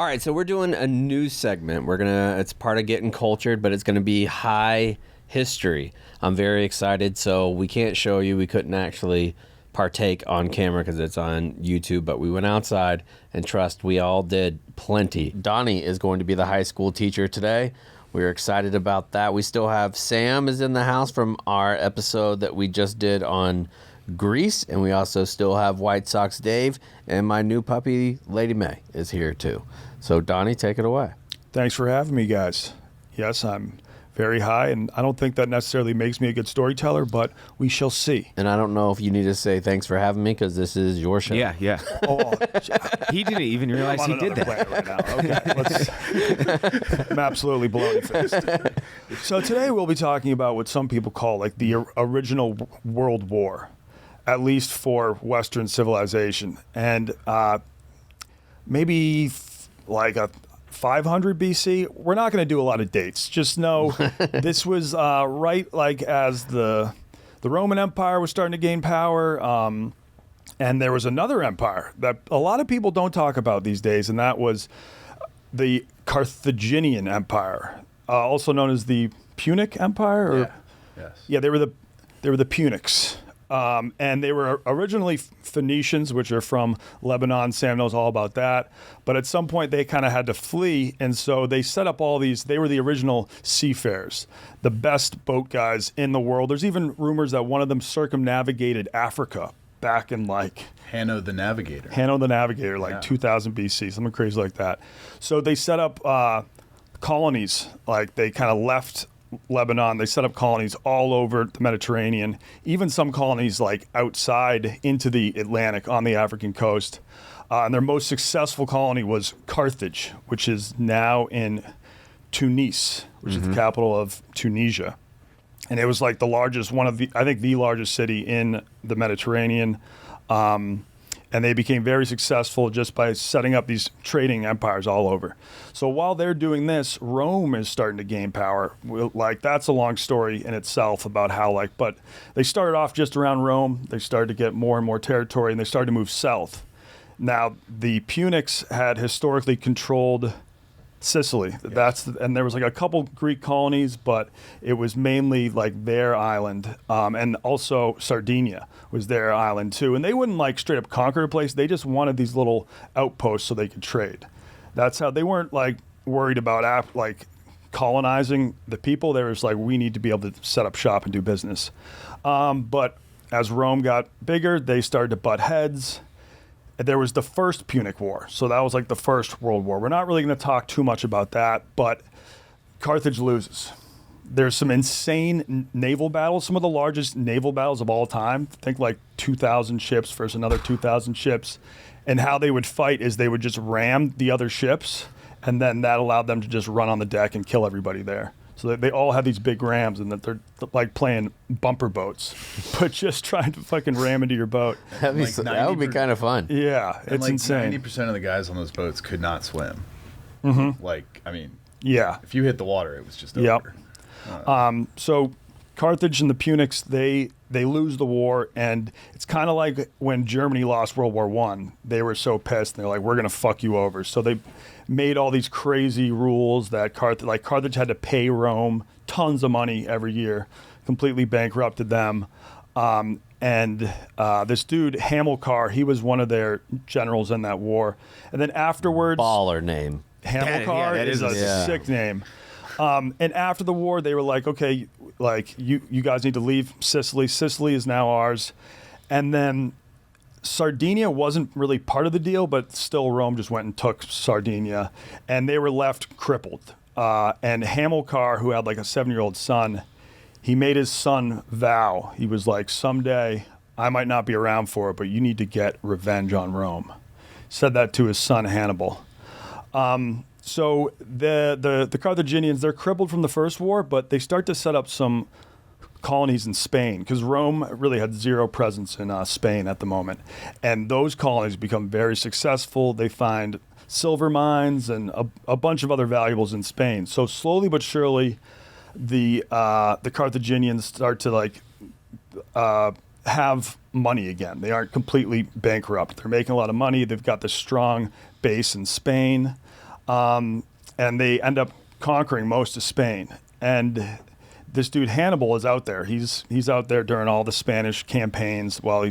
All right, so we're doing a news segment. It's part of Getting Cultured, but it's gonna be high history. I'm very excited. So we can't show you. We couldn't actually partake on camera because it's on YouTube, but we went outside, and trust, we all did plenty. Donnie is going to be the high school teacher today. We're excited about that. We still have Sam is in the house from our episode that we just did on Greece, and we also still have White Sox Dave, and my new puppy Lady May is here too. So Donnie, take it away. Thanks for having me, guys. Yes, I'm very high, and I don't think that necessarily makes me a good storyteller, but we shall see. And I don't know if you need to say thanks for having me because this is your show. Yeah. Oh, He didn't even realize he did that. Right now. Okay, I'm absolutely blown faced. So today we'll be talking about what some people call like the original World War, at least for Western civilization, and maybe like a 500 BC. We're not going to do a lot of dates. Just know this was right like as the Roman Empire was starting to gain power, and there was another empire that a lot of people don't talk about these days, and that was the Carthaginian Empire, also known as the Punic Empire. Yeah, they were the Punics. And they were originally Phoenicians, which are from Lebanon. Sam knows all about that. But at some point, they kind of had to flee. And so they set up all these. They were the original seafarers, the best boat guys in the world. There's even rumors that one of them circumnavigated Africa back in like Hanno the Navigator, 2000 BC, something crazy like that. So they set up colonies. Like they kind of left Lebanon. They set up colonies all over the Mediterranean, even some colonies like outside into the Atlantic on the African coast. And their most successful colony was Carthage, which is now in Tunis, which is the capital of Tunisia. And it was like the largest, I think the largest city in the Mediterranean. And they became very successful just by setting up these trading empires all over. So while they're doing this, Rome is starting to gain power. Like, that's a long story in itself about how, but they started off just around Rome. They started to get more and more territory, and they started to move south. Now, the Punics had historically controlled Sicily. And there was like a couple Greek colonies, but it was mainly like their island, and also Sardinia was their island too. And they wouldn't like straight up conquer a place. They just wanted these little outposts so they could trade. That's how they weren't like worried about like colonizing the people. They were just like, we need to be able to set up shop and do business. But as Rome got bigger, they started to butt heads. There was the first Punic War. So that was like the first World War. We're not really going to talk too much about that, but Carthage loses. There's some insane naval battles, some of the largest naval battles of all time. Think like 2,000 ships versus another 2,000 ships. And how they would fight is they would just ram the other ships, and then that allowed them to just run on the deck and kill everybody there. So they all have these big rams, and that they're like playing bumper boats, but just trying to fucking ram into your boat. That would be kind of fun. Yeah, it's like insane. 90% of the guys on those boats could not swim. Yeah. If you hit the water, it was just over. So Carthage and the Punics, they lose the war, and it's kind of like when Germany lost World War I. They were so pissed, and they're like, we're going to fuck you over. So they made all these crazy rules that Carthage had to pay Rome tons of money every year, completely bankrupted them. And this dude, Hamilcar, he was one of their generals in that war. And then afterwards... Baller name. Hamilcar is a sick name. And after the war, they were like, okay, like you guys need to leave Sicily. Sicily is now ours. And then Sardinia wasn't really part of the deal, but still Rome just went and took Sardinia, and they were left crippled. And Hamilcar, who had like a 7-year-old son, he made his son vow. He was like, someday I might not be around for it, but you need to get revenge on Rome. Said that to his son Hannibal. So the Carthaginians, they're crippled from the first war, but they start to set up some colonies in Spain, because Rome really had zero presence in Spain at the moment. And those colonies become very successful. They find silver mines and a bunch of other valuables in Spain. So slowly but surely, the Carthaginians start to have money again. They aren't completely bankrupt. They're making a lot of money. They've got this strong base in Spain. and they end up conquering most of Spain. And this dude Hannibal is out there. He's out there during all the Spanish campaigns while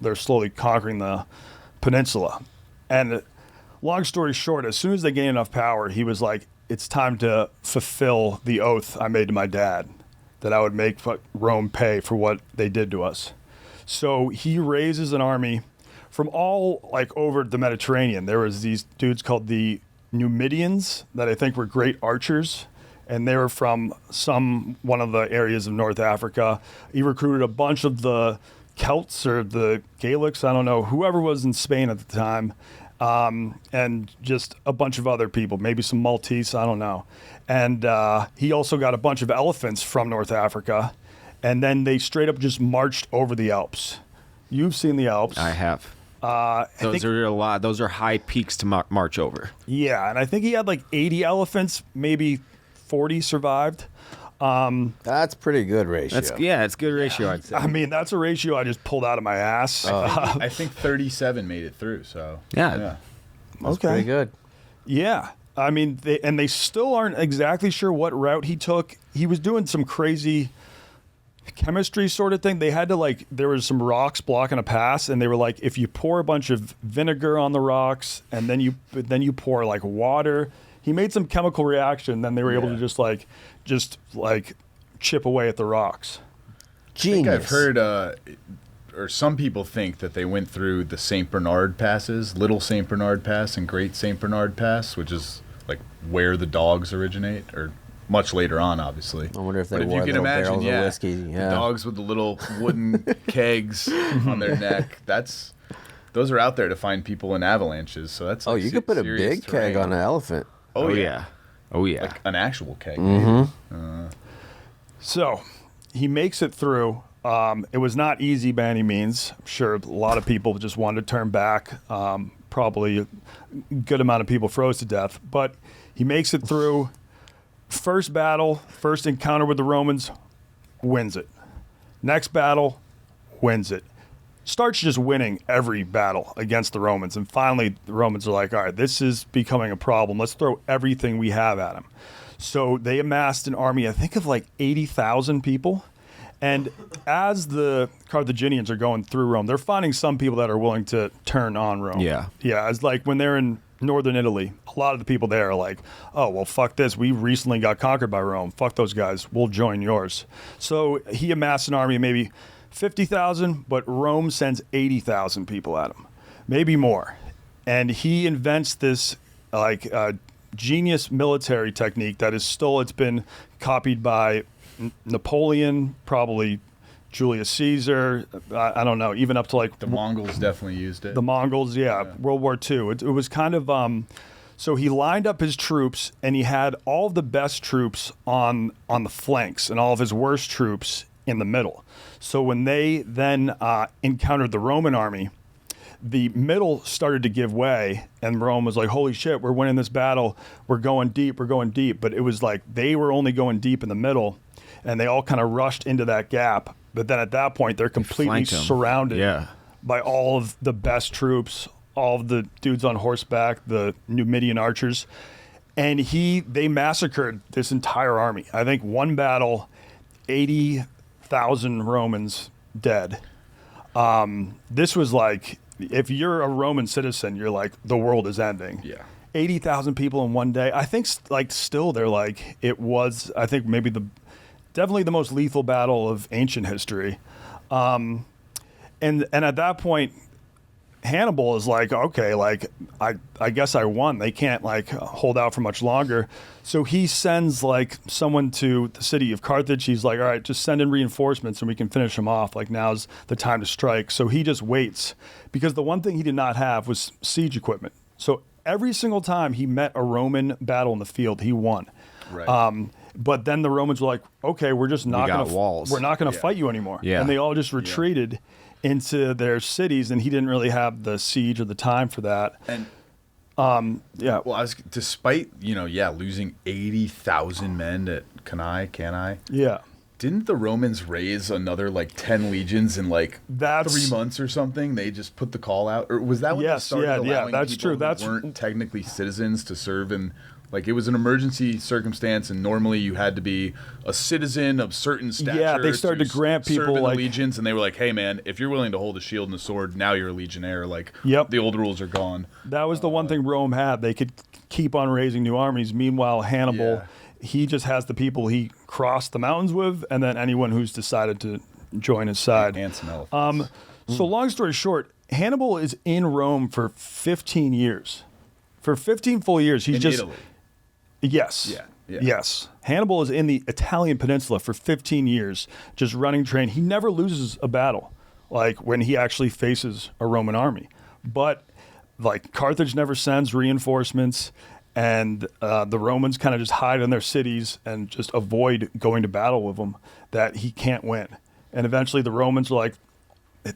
they're slowly conquering the peninsula. And long story short, as soon as they gained enough power, he was like, it's time to fulfill the oath I made to my dad that I would make Rome pay for what they did to us. So he raises an army from all over the Mediterranean. There was these dudes called the Numidians that I think were great archers, and they were from one of the areas of North Africa. He recruited a bunch of the Celts or the Gaelics, I don't know, whoever was in Spain at the time, and just a bunch of other people, maybe some Maltese, I don't know. And he also got a bunch of elephants from North Africa, and then they straight up just marched over the Alps. You've seen the Alps. I have. Those are a lot. Those are high peaks to march over. Yeah, and I think he had 80 elephants, maybe 40 survived. That's pretty good ratio. It's good ratio, I'd say. I mean, that's a ratio I just pulled out of my ass. I think 37 made it through. So yeah. That's pretty good. Yeah. I mean, they still aren't exactly sure what route he took. He was doing some crazy chemistry sort of thing. They had to there was some rocks blocking a pass, and they were like, if you pour a bunch of vinegar on the rocks and then you pour water, he made some chemical reaction. Then they were able to just chip away at the rocks. Genius. I think I've heard, or some people think that they went through the St. Bernard passes, Little St. Bernard Pass and Great St. Bernard Pass, which is where the dogs originate, or much later on, obviously. I wonder if they but wore if you little can imagine, barrels of whiskey. Yeah. The dogs with the little wooden kegs on their neck. Those are out there to find people in avalanches. So that's you could put a big terrain. keg on an elephant. Oh yeah. Like an actual keg. So he makes it through. It was not easy by any means. I'm sure a lot of people just wanted to turn back. Probably a good amount of people froze to death. But he makes it through. First battle, first encounter with the Romans, wins it. Next battle, wins it. Starts just winning every battle against the Romans. And finally, the Romans are like, all right, this is becoming a problem. Let's throw everything we have at him. So they amassed an army, I think, of 80,000 people. And as the Carthaginians are going through Rome, they're finding some people that are willing to turn on Rome. Yeah. Yeah, it's when they're in northern Italy, a lot of the people there are like, oh, well, fuck this. We recently got conquered by Rome. Fuck those guys. We'll join yours. So he amassed an army of maybe 50,000, but Rome sends 80,000 people at him, maybe more. And he invents this genius military technique that is still, it's been copied by Napoleon, probably Julius Caesar, I don't know, even up to the Mongols definitely used it. The Mongols, yeah. World War II. It was kind of, so he lined up his troops, and he had all of the best troops on the flanks and all of his worst troops in the middle. So when they then encountered the Roman army, the middle started to give way, and Rome was like, holy shit, we're winning this battle. We're going deep. But it was they were only going deep in the middle, and they all kind of rushed into that gap. But then at that point, they're completely surrounded by all of the best troops, all of the dudes on horseback, the Numidian archers. And they massacred this entire army. I think one battle, 80,000 Romans dead. This was if you're a Roman citizen, you're like, the world is ending. Yeah. 80,000 people in one day. I think still they're it was, I think maybe definitely the most lethal battle of ancient history. And at that point, Hannibal is okay, I guess I won. They can't hold out for much longer. So he sends someone to the city of Carthage. He's like, all right, just send in reinforcements and we can finish him off. Now's the time to strike. So he just waits, because the one thing he did not have was siege equipment. So every single time he met a Roman battle in the field, he won. Right. But then the Romans were like, okay, we're just not going to we're not going to fight you anymore. Yeah. And they all just retreated into their cities, and he didn't really have the siege or the time for that. And well, despite losing 80,000 men at Cannae, yeah, Didn't the Romans raise another like 10 legions in like 3 months or something? They just put the call out, or was that when they started allowing that's people true. who weren't technically citizens to serve in? Like, it was an emergency circumstance, and normally you had to be a citizen of certain stature. Yeah, they started to grant people serve in like the legions, and they were like, "Hey, man, if you're willing to hold a shield and a sword, now you're a legionnaire." Like, the old rules are gone. That was the one thing Rome had. They could keep on raising new armies. Meanwhile, Hannibal, he just has the people he crossed the mountains with, and then anyone who's decided to join his side. And some elephants. So long story short, Hannibal is in Rome for 15 years. For 15 full years, he's in just... Italy. Yes. Yeah. Yes. Hannibal is in the Italian peninsula for 15 years, just running train. He never loses a battle, like when he actually faces a Roman army. But like Carthage never sends reinforcements, and the Romans kind of just hide in their cities and just avoid going to battle with him, that he can't win. And eventually the Romans are like,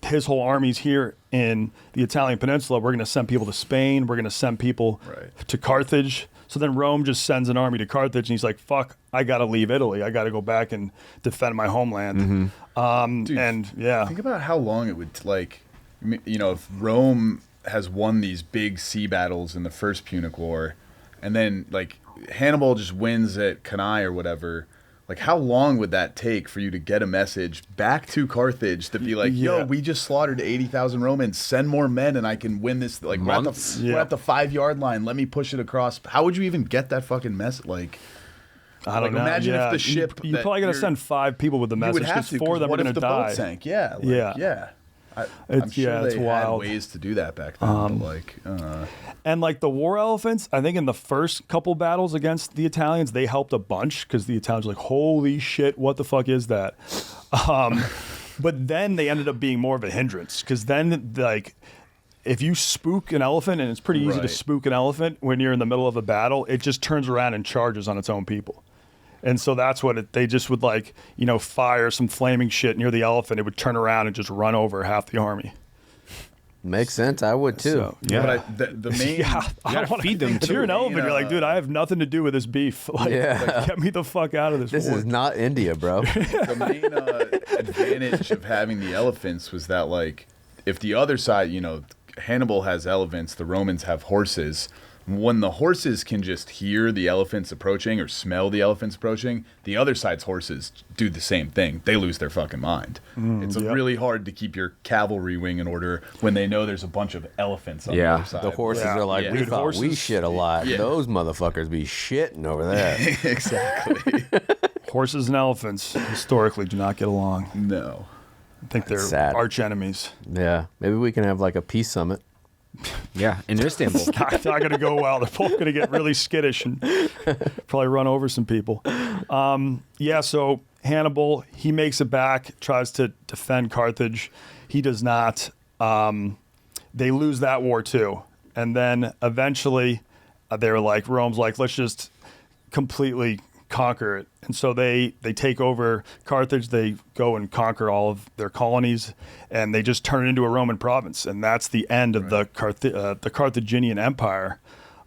his whole army's here in the Italian peninsula. We're going to send people to Spain. We're going to send people to Carthage. So then Rome just sends an army to Carthage, and he's like, fuck, I got to leave Italy. I got to go back and defend my homeland. Dude, and yeah. Think about how long it would, like, you know, if Rome has won these big sea battles in the first Punic War, and then, like, Hannibal just wins at Cannae or whatever. Like, how long would that take for you to get a message back to Carthage to be like, yo, we just slaughtered 80,000 Romans. Send more men and I can win this. Like, we're at the 5-yard line. Let me push it across. How would you even get that fucking message? Like, I don't know. Imagine if the ship... You probably got to send 5 people with the message because 4 of them are going to die. Boat sank? Yeah. Like, I'm sure it's they wild. had ways to do that back then. But like, and like the war elephants, I think in the first couple battles against the Italians, they helped a bunch because the Italians were like, holy shit, what the fuck is that? But then they ended up being more of a hindrance because then, like, if you spook an elephant, and it's pretty easy to spook an elephant when you're in the middle of a battle, it just turns around and charges on its own people. And so that's what they just would, like, you know, fire some flaming shit near the elephant. It would turn around and just run over half the army. Makes sense. I would too. So, but the main, you gotta feed them if too. you're an elephant, you're like, dude, I have nothing to do with this beef. Like, get me the fuck out of this. This war. is not India, bro. The main advantage of having the elephants was that, like, if the other side, you know, Hannibal has elephants, the Romans have horses. When the horses can just hear the elephants approaching or smell the elephants approaching, the other side's horses do the same thing. They lose their fucking mind. It's really hard to keep your cavalry wing in order when they know there's a bunch of elephants on the other side. The horses are like, we thought we shit a lot. Those motherfuckers be shitting over there. Exactly. Horses and elephants historically do not get along. No. I think they're arch enemies. Yeah. Maybe we can have like a peace summit. Yeah, in Istanbul. It's not going to go well. They're both going to get really skittish and probably run over some people. So Hannibal, he makes it back, tries to defend Carthage. He does not. They lose that war too. And then eventually they were like, Rome's like, let's just completely conquer it. And so they take over Carthage. They go and conquer all of their colonies, and they just turn it into a Roman province. And that's the end of the Carthaginian Empire.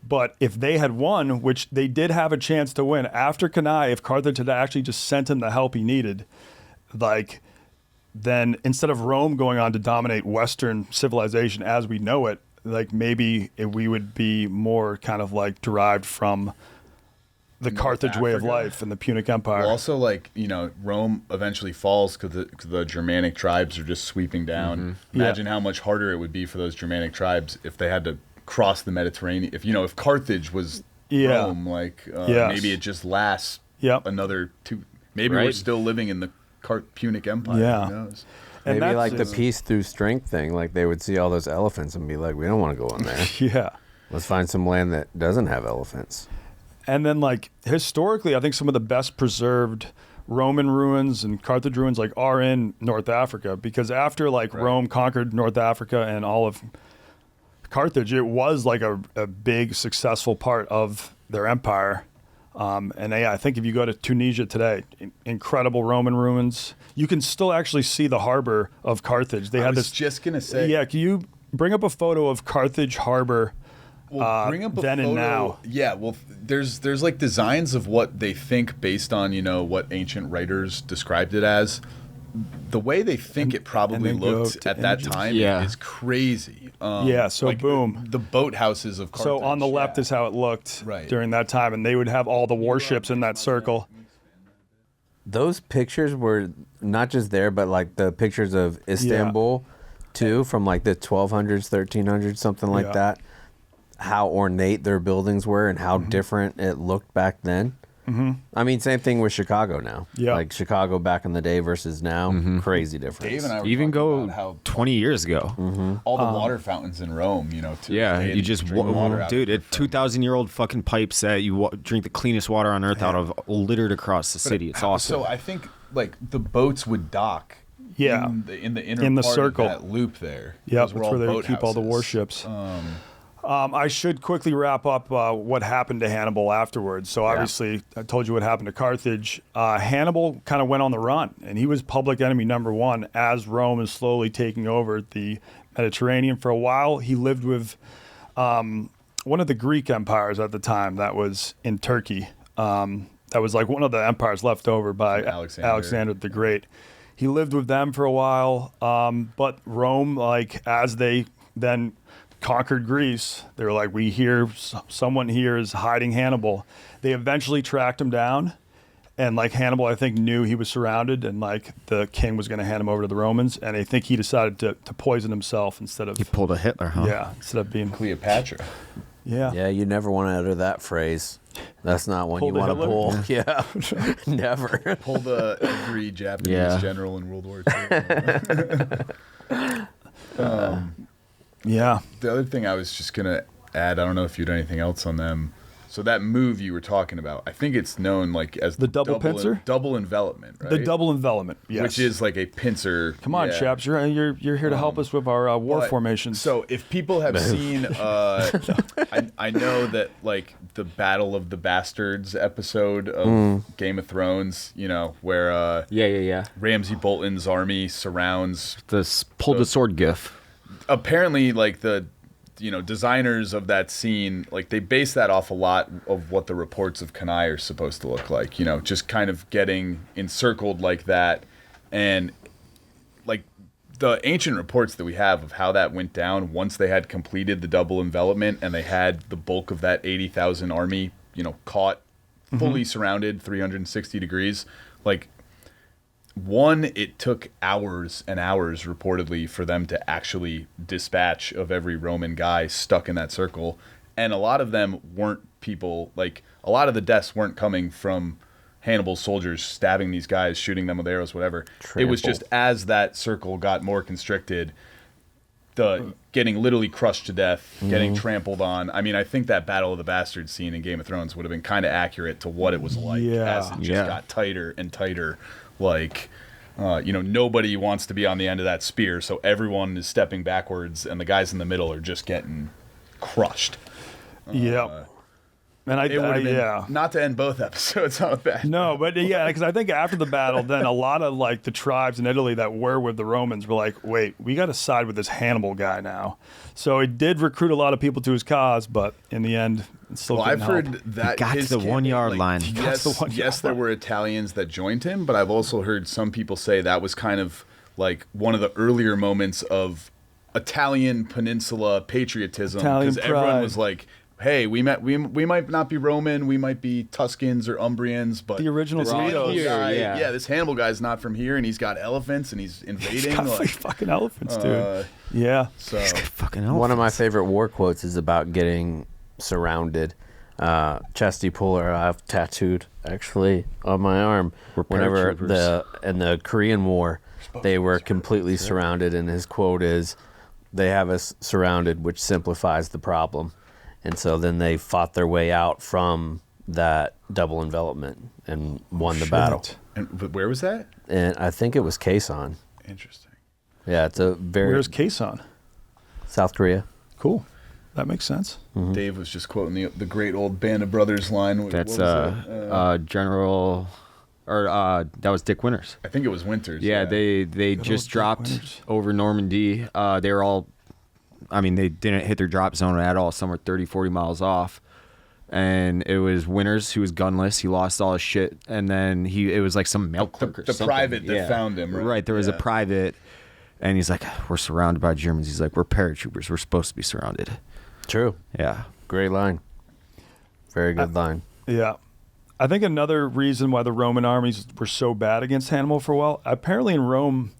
But if they had won, which they did have a chance to win after Cannae, if Carthage had actually just sent him the help he needed, like, then instead of Rome going on to dominate Western civilization as we know it, like, maybe we would be more kind of like derived from the Carthage way of life and the Punic Empire. Well, also, like, you know, Rome eventually falls because the Germanic tribes are just sweeping down. Imagine how much harder it would be for those Germanic tribes if they had to cross the Mediterranean. If Carthage was Rome, like, maybe it just lasts another 2. Maybe we're still living in the Punic Empire. Yeah. Who knows? And maybe like the peace through strength thing. Like, they would see all those elephants and be like, we don't want to go in there. Let's find some land that doesn't have elephants. And then, like, historically, I think some of the best preserved Roman ruins and Carthage ruins, like, are in North Africa. Because after, like, Rome conquered North Africa and all of Carthage, it was, like, a big, successful part of their empire. I think if you go to Tunisia today, incredible Roman ruins. You can still actually see the harbor of Carthage. They had this. Just going to say. Yeah, can you bring up a photo of Carthage harbor bring up a then photo. and now. Yeah, well, there's like designs of what they think based on what ancient writers described it as. The way they think it probably then go looked to at that images. time is crazy. So like boom. the boathouses of Carthage. So on the left is how it looked Right. during that time, and they would have all the warships in that circle. Those pictures were not just there, but like the pictures of Istanbul too, from like the 1200s, 1300s, something like that. How ornate their buildings were and how different it looked back then. I mean, same thing with Chicago now. Yeah. Like Chicago back in the day versus now, crazy difference. Dave and I were Even talking go about how 20 years ago. all the water fountains in Rome, to Yeah, this day, you just drink water out dude, of it 2,000-year-old fucking pipes that you drink the cleanest water on earth out of, littered across the city. It's awesome. So I think like the boats would dock. Yeah. In the inner In the part circle. of that loop there. Yep, Those were that's all where they would keep all the boathouses. warships. I should quickly wrap up what happened to Hannibal afterwards. So obviously, I told you what happened to Carthage. Hannibal kind of went on the run, and he was public enemy number one as Rome is slowly taking over the Mediterranean. For a while, he lived with one of the Greek empires at the time that was in Turkey. That was like one of the empires left over by Alexander the Great. He lived with them for a while, but Rome, like as they then conquered Greece, they were like, we hear someone here is hiding Hannibal. They eventually tracked him down, and like Hannibal, I think, knew he was surrounded, and like the king was going to hand him over to the Romans, and I think he decided to poison himself instead of He pulled a Hitler, huh? yeah, instead of being Cleopatra. Yeah, you never want to utter that phrase. That's not one Pulled you a want to pull. Yeah, never. Pulled every Japanese general in World War II. yeah. The other thing I was just going to add, I don't know if you had anything else on them. So that move you were talking about, I think it's known like as The double pincer? double envelopment, right? The double envelopment, yes. Which is like a pincer. Come on, Chaps, you're here to help us with our war But- formations. So if people have seen, I know that like the Battle of the Bastards episode of Game of Thrones, where Yeah. Ramsay Bolton's army surrounds. Pulled the sword gif. Apparently, like the designers of that scene, like they base that off a lot of what the reports of Cannae are supposed to look like. Just kind of getting encircled like that, and like the ancient reports that we have of how that went down once they had completed the double envelopment and they had the bulk of that 80,000 army, caught, fully surrounded, 360 degrees. Like, one, it took hours and hours reportedly for them to actually dispatch of every Roman guy stuck in that circle. And a lot of them weren't people, like a lot of the deaths weren't coming from Hannibal's soldiers stabbing these guys, shooting them with arrows, whatever. It was just as that circle got more constricted, the getting literally crushed to death, getting trampled on. I mean, I think that Battle of the Bastards scene in Game of Thrones would have been kind of accurate to what it was like as it just got tighter and tighter. Like, nobody wants to be on the end of that spear, so everyone is stepping backwards, and the guys in the middle are just getting crushed. Yep. And It would have been, not to end both episodes on a bad No, but yeah, because I think after the battle, then a lot of like the tribes in Italy that were with the Romans were like, wait, we got to side with this Hannibal guy now. So it did recruit a lot of people to his cause, but in the end, it still Well, couldn't I've help. heard that got to his the campaign, 1 yard line. Yes, there were Italians that joined him, but I've also heard some people say that was kind of like one of the earlier moments of Italian peninsula patriotism, Italian because everyone pride. was like, hey, we might not be Roman, we might be Tuscans or Umbrians, but The original this Hannibal Hannibal guy, yeah. this Hannibal guy's not from here, and he's got elephants, and he's invading. He's got like, fucking elephants, dude. Yeah. so Fucking One of my favorite war quotes is about getting surrounded. Chesty Puller, I've tattooed actually on my arm. Whenever in the Korean War, they were completely surrounded, and his quote is, "They have us surrounded, which simplifies the problem." And so then they fought their way out from that double envelopment and won the battle. but where was that? And I think it was Kaesong. Interesting. Yeah, it's a very Where's Kaesong? South Korea. Cool. That makes sense. Dave was just quoting the great old Band of Brothers line. What That's was it? General, or that was Dick Winters. I think it was Winters. Yeah, they just Dick dropped Winters. over Normandy. They were all I mean, they didn't hit their drop zone at all. Some were 30, 40 miles off. And it was Winters, who was gunless. He lost all his shit. And then it was like some mail clerk or the something. private that found him, right? Right, there was a private. And he's like, we're surrounded by Germans. He's like, we're paratroopers. We're supposed to be surrounded. True. Yeah. Great line. Very good line. Yeah. I think another reason why the Roman armies were so bad against Hannibal for a while, apparently in Rome,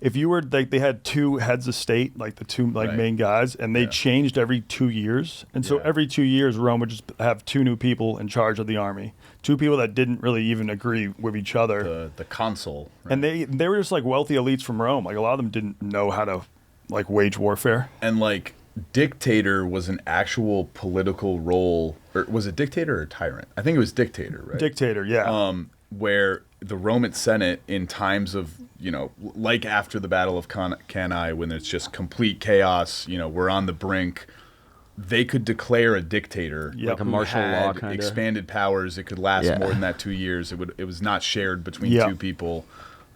if you were like, they had two heads of state, like the two main guys, and they changed every 2 years. And so every 2 years, Rome would just have two new people in charge of the army, two people that didn't really even agree with each other. The consul. Right? And they were just like wealthy elites from Rome. Like a lot of them didn't know how to like wage warfare. And like dictator was an actual political role, or was it dictator or tyrant? I think it was dictator, right? Dictator, yeah. Where the Roman Senate, in times of, like after the Battle of Cannae, when it's just complete chaos, we're on the brink, they could declare a dictator, Yep. Like a martial law kind of. expanded powers. It could last more than that 2 years. It was not shared between two people,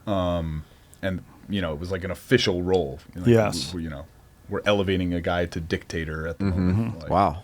and it was like an official role. Yes. We're elevating a guy to dictator at the moment. Like, Wow.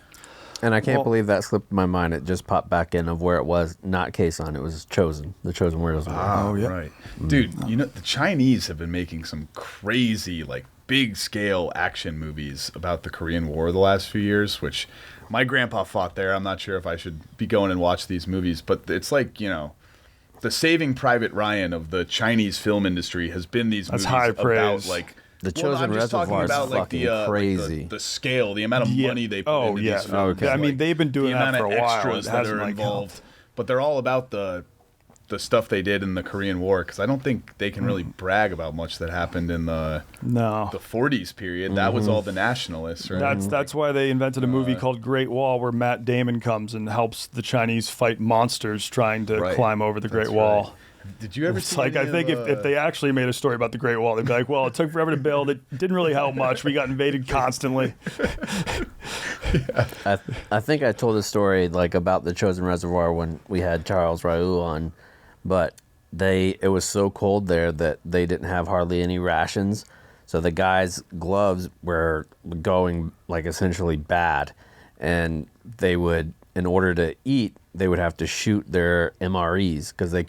And I can't believe that slipped my mind. It just popped back in of where it was. Not Quezon. It was Chosen. The Chosen Warriors. Oh, yeah. Right. Dude, the Chinese have been making some crazy, like, big-scale action movies about the Korean War the last few years, which my grandpa fought there. I'm not sure if I should be going and watch these movies, but it's like, the Saving Private Ryan of the Chinese film industry has been these movies high about, praise. like, The Chosen I'm just talking Reservoir is about like fucking crazy. Like the scale, the amount of money they put into these films. Okay. Yeah, I mean, they've been doing the that amount for a of while. extras It that hasn't are like involved, helped. but they're all about the stuff they did in the Korean War, because I don't think they can really brag about much that happened in the 40s period. That was all the nationalists, right? That's why they invented a movie called Great Wall, where Matt Damon comes and helps the Chinese fight monsters trying to climb over the Great Wall. Right. Did you ever It's see like, I think if they actually made a story about the Great Wall, they'd be like, well, it took forever to build. It didn't really help much. We got invaded constantly. I think I told a story like about the Chosen Reservoir when we had Charles Raoul on, but it was so cold there that they didn't have hardly any rations. So the guys' gloves were going like essentially bad, and they would, in order to eat, they would have to shoot their MREs because they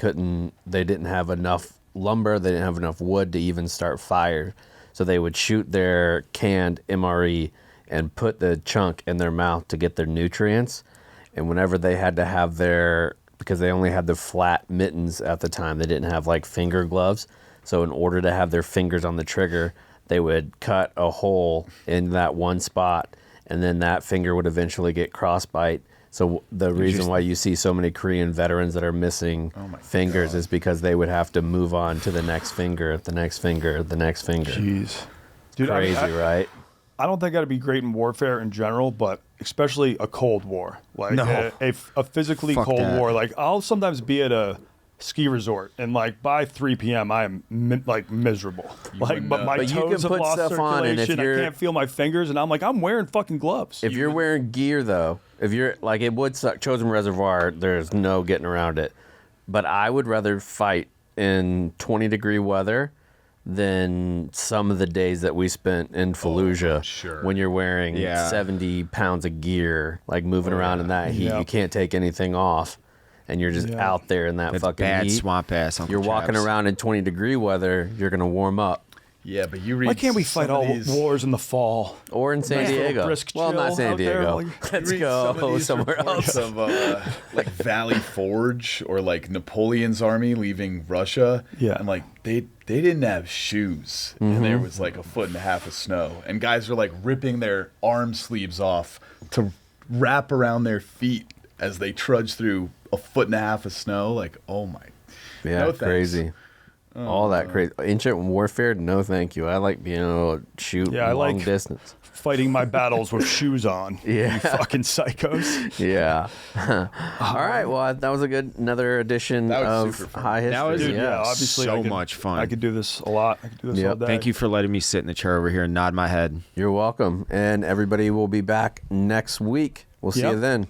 didn't have enough lumber, they didn't have enough wood to even start fire. So they would shoot their canned MRE and put the chunk in their mouth to get their nutrients. And whenever they had to have because they only had the flat mittens at the time, they didn't have like finger gloves. So in order to have their fingers on the trigger, they would cut a hole in that one spot, and then that finger would eventually get crossbite. So the reason why you see so many Korean veterans that are missing fingers is because they would have to move on to the next finger, the next finger, the next finger. Jeez. Dude, Crazy, right? I don't think I'd be great in warfare in general, but especially a Cold War. Like a physically Fuck cold that. war. Like I'll sometimes be at a ski resort, and like by 3 p.m. I am miserable. Like, but my But you toes can have put lost stuff on, and if circulation. I can't feel my fingers, and I'm like, I'm wearing fucking gloves. If you're wearing gear, though, if you're like, it would suck. Chosen Reservoir, there's no getting around it. But I would rather fight in 20-degree weather than some of the days that we spent in Fallujah when you're wearing 70 pounds of gear, like moving around in that heat. You can't take anything off, and you're just out there in that fucking bad heat. swamp ass. Uncle You're walking Chaps. around in 20-degree weather, you're going to warm up. Yeah, but you read. Why can't we fight some of all these- wars in the fall? Or in San Nice little Diego. brisk Well, not chill San out there, Diego. like- Let's You read some of go these somewhere reports else. of like Valley Forge or like Napoleon's army leaving Russia. Yeah. And like they didn't have shoes, and there was like 1.5 feet of snow, and guys were like ripping their arm sleeves off to wrap around their feet as they trudged through 1.5 feet of snow. Like, oh my. Yeah, No thanks. crazy. All that crazy. Ancient warfare, no thank you. I like being able to shoot Yeah, I long like- distance. Fighting my battles with shoes on. Yeah. You fucking psychos. Yeah. All right. Well, that was another edition That was of super fun. High History. That was- Dude, yeah. obviously so I could, much fun. I could do this a lot. I could do this Yep. all day. Thank you for letting me sit in the chair over here and nod my head. You're welcome. And everybody will be back next week. We'll see Yep. you then.